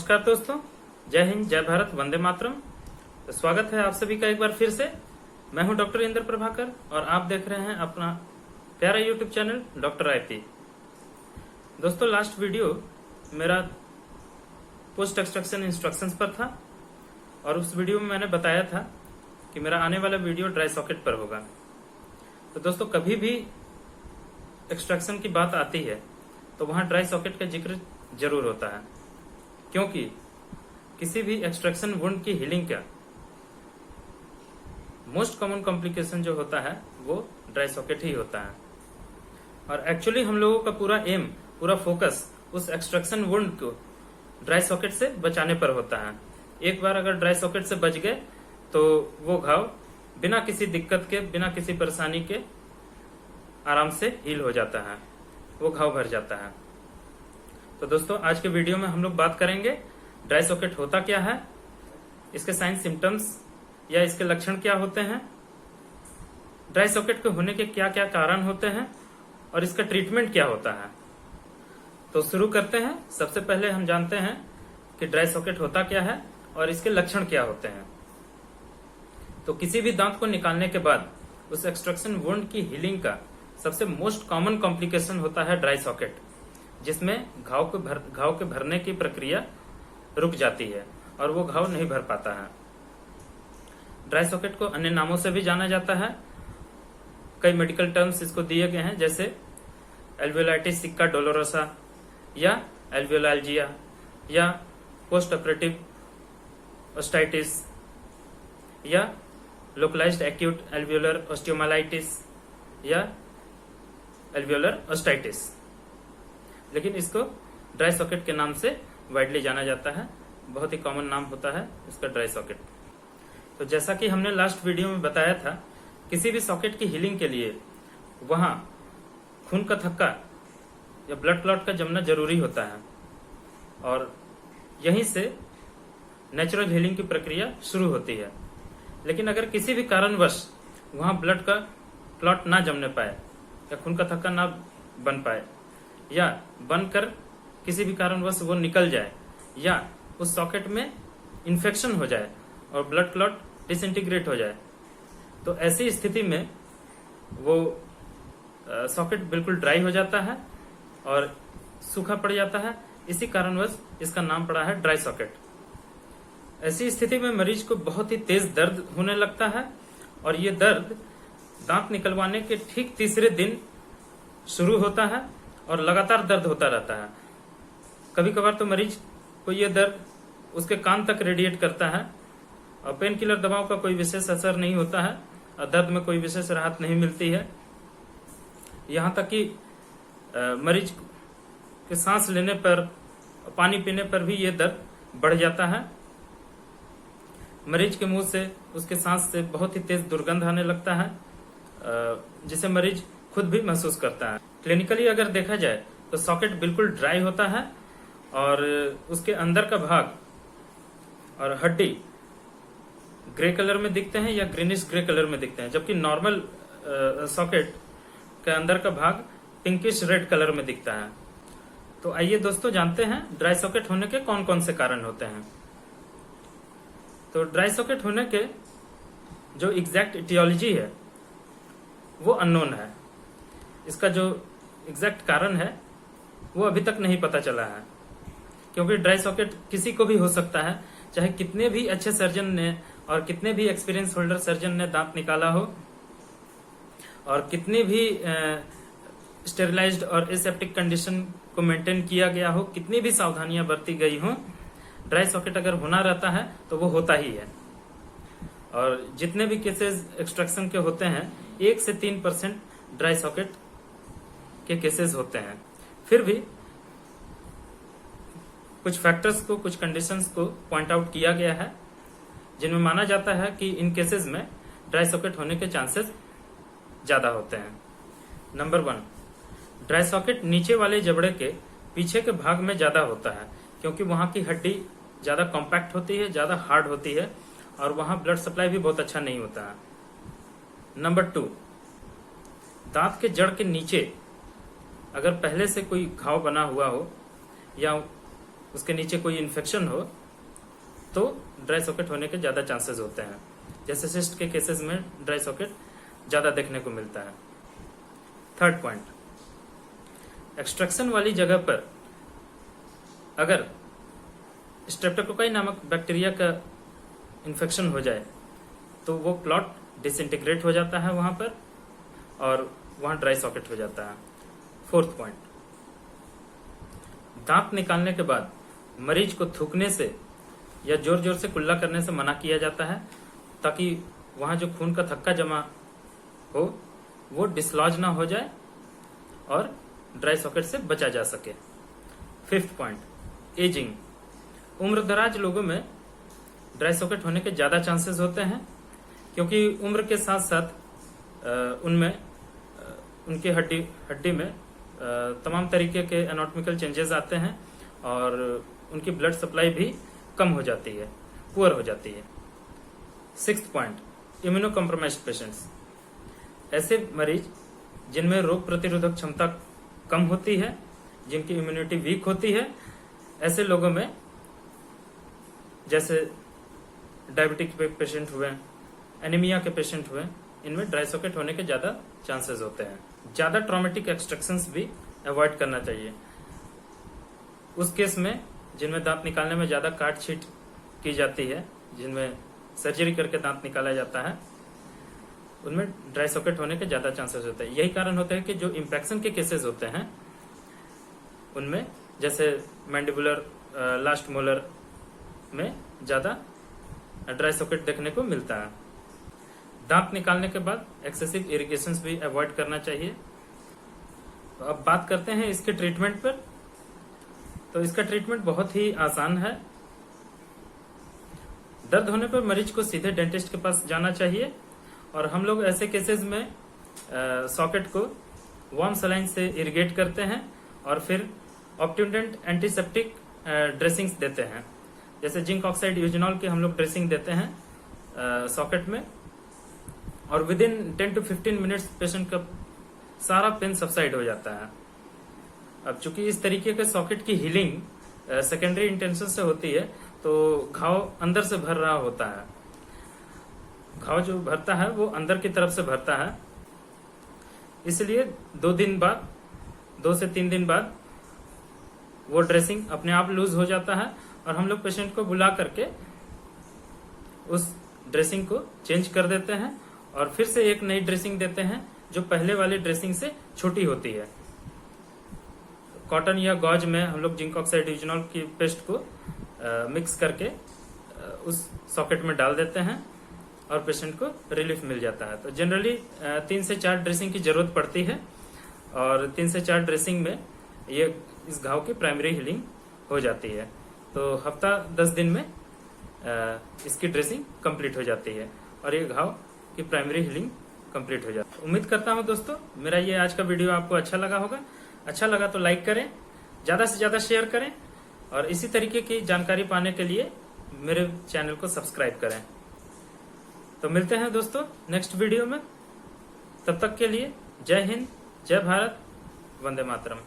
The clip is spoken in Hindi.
नमस्कार दोस्तों, जय हिंद, जय भारत, वंदे मातरम। तो स्वागत है आप सभी का एक बार फिर से। मैं हूं डॉक्टर इंद्र प्रभाकर और आप देख रहे हैं अपना प्यारा यूट्यूब चैनल डॉक्टर आईपी। दोस्तों, लास्ट वीडियो मेरा पोस्ट एक्सट्रैक्शन इंस्ट्रक्शंस पर था और उस वीडियो में मैंने बताया था कि मेरा आने वाला वीडियो ड्राई सॉकेट पर होगा। तो दोस्तों, कभी भी एक्सट्रैक्शन की बात आती है तो वहां ड्राई सॉकेट का जिक्र जरूर होता है, क्योंकि किसी भी एक्सट्रैक्शन वुंड की हीलिंग का मोस्ट कॉमन कॉम्प्लिकेशन जो होता है वो ड्राई सॉकेट ही होता है। और एक्चुअली हम लोगों का पूरा एम, पूरा फोकस उस एक्सट्रैक्शन वुंड को ड्राई सॉकेट से बचाने पर होता है। एक बार अगर ड्राई सॉकेट से बच गए तो वो घाव बिना किसी दिक्कत के, बिना किसी परेशानी के आराम से हील हो जाता है, वो घाव भर जाता है। तो दोस्तों, आज के वीडियो में हम लोग बात करेंगे ड्राई सॉकेट होता क्या है, इसके साइन सिम्टम्स या इसके लक्षण क्या होते हैं, ड्राई सॉकेट के होने के क्या क्या कारण होते हैं और इसका ट्रीटमेंट क्या होता है। तो शुरू करते हैं। सबसे पहले हम जानते हैं कि ड्राई सॉकेट होता क्या है और इसके लक्षण क्या होते हैं। तो किसी भी दांत को निकालने के बाद उस एक्सट्रैक्शन वुंड की हीलिंग का सबसे मोस्ट कॉमन कॉम्प्लिकेशन होता है ड्राई सॉकेट, जिसमें घाव के भरने की प्रक्रिया रुक जाती है और वो घाव नहीं भर पाता है। ड्राई सॉकेट को अन्य नामों से भी जाना जाता है। कई मेडिकल टर्म्स इसको दिए गए हैं, जैसे एल्वियोलाइटिस सिक्का डोलोरोसा या एल्वियोलाल्जिया या पोस्ट ऑपरेटिव ओस्टाइटिस या लोकलाइज्ड एक्यूट एल्वियोलर ओस्टियोमालाइटिस या एल्वियोलर ओस्टाइटिस। लेकिन इसको ड्राई सॉकेट के नाम से वाइडली जाना जाता है। बहुत ही कॉमन नाम होता है इसका ड्राई सॉकेट। तो जैसा कि हमने लास्ट वीडियो में बताया था, किसी भी सॉकेट की हीलिंग के लिए वहां खून का थक्का या ब्लड क्लॉट का जमना जरूरी होता है और यहीं से नेचुरल हीलिंग की प्रक्रिया शुरू होती है। लेकिन अगर किसी भी कारणवश वहां ब्लड का क्लॉट ना जमने पाए या खून का थक्का ना बन पाए या बनकर किसी भी कारणवश वो निकल जाए या उस सॉकेट में इन्फेक्शन हो जाए और ब्लड क्लॉट डिसइंटीग्रेट हो जाए, तो ऐसी स्थिति में वो सॉकेट बिल्कुल ड्राई हो जाता है और सूखा पड़ जाता है। इसी कारणवश इसका नाम पड़ा है ड्राई सॉकेट। ऐसी स्थिति में मरीज को बहुत ही तेज दर्द होने लगता है और ये दर्द दांत निकलवाने के ठीक तीसरे दिन शुरू होता है और लगातार दर्द होता रहता है। कभी कभार तो मरीज को ये दर्द उसके कान तक रेडिएट करता है और पेन किलर दवाओं का कोई विशेष असर नहीं होता है और दर्द में कोई विशेष राहत नहीं मिलती है। यहाँ तक कि मरीज के सांस लेने पर, पानी पीने पर भी ये दर्द बढ़ जाता है। मरीज के मुंह से, उसके सांस से बहुत ही तेज दुर्गंध आने लगता है, जिसे मरीज खुद भी महसूस करता है। क्लिनिकली अगर देखा जाए तो सॉकेट बिल्कुल ड्राई होता है और उसके अंदर का भाग और हड्डी ग्रे कलर में दिखते हैं या ग्रीनिश ग्रे कलर में दिखते हैं, जबकि नॉर्मल सॉकेट के अंदर का भाग पिंकिश रेड कलर में दिखता है। तो आइए दोस्तों, जानते हैं ड्राई सॉकेट होने के कौन कौन से कारण होते हैं। तो ड्राई सॉकेट होने के जो एग्जैक्ट इटियोलॉजी है वो अननोन है। इसका जो एग्जैक्ट कारण है वो अभी तक नहीं पता चला है, क्योंकि ड्राई सॉकेट किसी को भी हो सकता है, चाहे कितने भी अच्छे सर्जन ने और कितने भी एक्सपीरियंस होल्डर सर्जन ने दांत निकाला हो और कितनी भी स्टेरिलाइज्ड और एसेप्टिक कंडीशन को मेंटेन किया गया हो, कितनी भी सावधानियां बरती गई हो, ड्राई सॉकेट अगर होना रहता है तो वो होता ही है। और जितने भी केसेस एक्सट्रैक्शन के होते हैं, 1 से 3% ड्राई सॉकेट के केसेस होते हैं। फिर भी कुछ फैक्टर्स को, कुछ कंडीशंस को पॉइंट आउट किया गया है जिनमें माना जाता है कि इन केसेस में ड्राई सॉकेट होने के चांसेस ज्यादा होते हैं। नंबर 1, ड्राई सॉकेट नीचे वाले जबड़े के पीछे के भाग में ज्यादा होता है, क्योंकि वहां की हड्डी ज्यादा कॉम्पैक्ट होती है, ज्यादा हार्ड होती है और वहां ब्लड सप्लाई भी बहुत अच्छा नहीं होता है। नंबर 2, दांत के जड़ के नीचे अगर पहले से कोई घाव बना हुआ हो या उसके नीचे कोई इन्फेक्शन हो तो ड्राई सॉकेट होने के ज़्यादा चांसेस होते हैं। जैसे सिस्ट के केसेस में ड्राई सॉकेट ज़्यादा देखने को मिलता है। थर्ड पॉइंट, एक्सट्रैक्शन वाली जगह पर अगर स्ट्रेप्टोकोकाई नामक बैक्टीरिया का इन्फेक्शन हो जाए तो वो क्लॉट डिसइंटीग्रेट हो जाता है वहां पर और वहां ड्राई सॉकेट हो जाता है। फोर्थ पॉइंट, दांत निकालने के बाद मरीज को थूकने से या जोर जोर से कुल्ला करने से मना किया जाता है ताकि वहां जो खून का थक्का जमा हो वो डिसलॉज ना हो जाए और ड्राई सॉकेट से बचा जा सके। Fifth point, ageing. उम्रदराज लोगों में ड्राई सॉकेट होने के ज्यादा चांसेस होते हैं क्योंकि उम्र के साथ साथ उनमें उनकी हड्डी में तमाम तरीके के एनाटॉमिकल चेंजेस आते हैं और उनकी ब्लड सप्लाई भी कम हो जाती है, पुअर हो जाती है। Sixth point, immuno compromised patients. ऐसे मरीज जिनमें रोग प्रतिरोधक क्षमता कम होती है, जिनकी इम्यूनिटी वीक होती है, ऐसे लोगों में जैसे डायबिटिक पेशेंट हुए, एनीमिया के पेशेंट हुए, इनमें ड्राई सॉकेट होने के ज्यादा चांसेस होते हैं। ज्यादा ट्रॉमेटिक एक्सट्रैक्शंस भी अवॉइड करना चाहिए। उस केस में जिनमें दांत निकालने में ज्यादा काट छीट की जाती है, जिनमें सर्जरी करके दांत निकाला जाता है, उनमें ड्राई सॉकेट होने के ज्यादा चांसेस होते हैं। यही कारण होता है कि जो इंफेक्शन के केसेस होते हैं उनमें जैसे मैंडिबुलर लास्ट मोलर में ज्यादा ड्राई सॉकेट देखने को मिलता है। दांत निकालने के बाद एक्सेसिव इरिगेशंस भी अवॉइड करना चाहिए। तो अब बात करते हैं इसके ट्रीटमेंट पर। तो इसका ट्रीटमेंट बहुत ही आसान है। दर्द होने पर मरीज को सीधे डेंटिस्ट के पास जाना चाहिए और हम लोग ऐसे केसेस में सॉकेट को वार्म सलाइन से इरिगेट करते हैं और फिर ऑप्टिडेंट एंटीसेप्टिक ड्रेसिंग्स देते हैं। जैसे जिंक ऑक्साइड यूजिनॉल की हम लोग ड्रेसिंग देते हैं सॉकेट में और with in 10 to 15 minutes patient का सारा पेन सबसाइड हो जाता है। अब चूंकि इस तरीके के सॉकेट की हीलिंग सेकेंडरी इंटेंशन से होती है तो घाव अंदर से भर रहा होता है। घाव जो भरता है वो अंदर की तरफ से भरता है, इसलिए 2 से 3 दिन बाद वो ड्रेसिंग अपने आप लूज हो जाता है और हम लोग पेशेंट को बुला करके उस ड्रेसिंग को चेंज कर देते हैं और फिर से एक नई ड्रेसिंग देते हैं जो पहले वाली ड्रेसिंग से छोटी होती है। कॉटन या गॉज में हम लोग जिंक ऑक्साइड यूजिनॉल की पेस्ट को मिक्स करके उस सॉकेट में डाल देते हैं और पेशेंट को रिलीफ मिल जाता है। तो जनरली 3 से 4 ड्रेसिंग की जरूरत पड़ती है और 3 से 4 ड्रेसिंग में ये इस घाव की प्राइमरी हीलिंग हो जाती है। तो हफ्ता 10 दिन में इसकी ड्रेसिंग कंप्लीट हो जाती है और ये घाव की प्राइमरी हीलिंग कंप्लीट हो जाती है। उम्मीद करता हूं दोस्तों मेरा ये आज का वीडियो आपको अच्छा लगा होगा। अच्छा लगा तो लाइक करें, ज्यादा से ज्यादा शेयर करें और इसी तरीके की जानकारी पाने के लिए मेरे चैनल को सब्सक्राइब करें। तो मिलते हैं दोस्तों नेक्स्ट वीडियो में। तब तक के लिए जय हिंद, जय भारत, वंदे मातरम।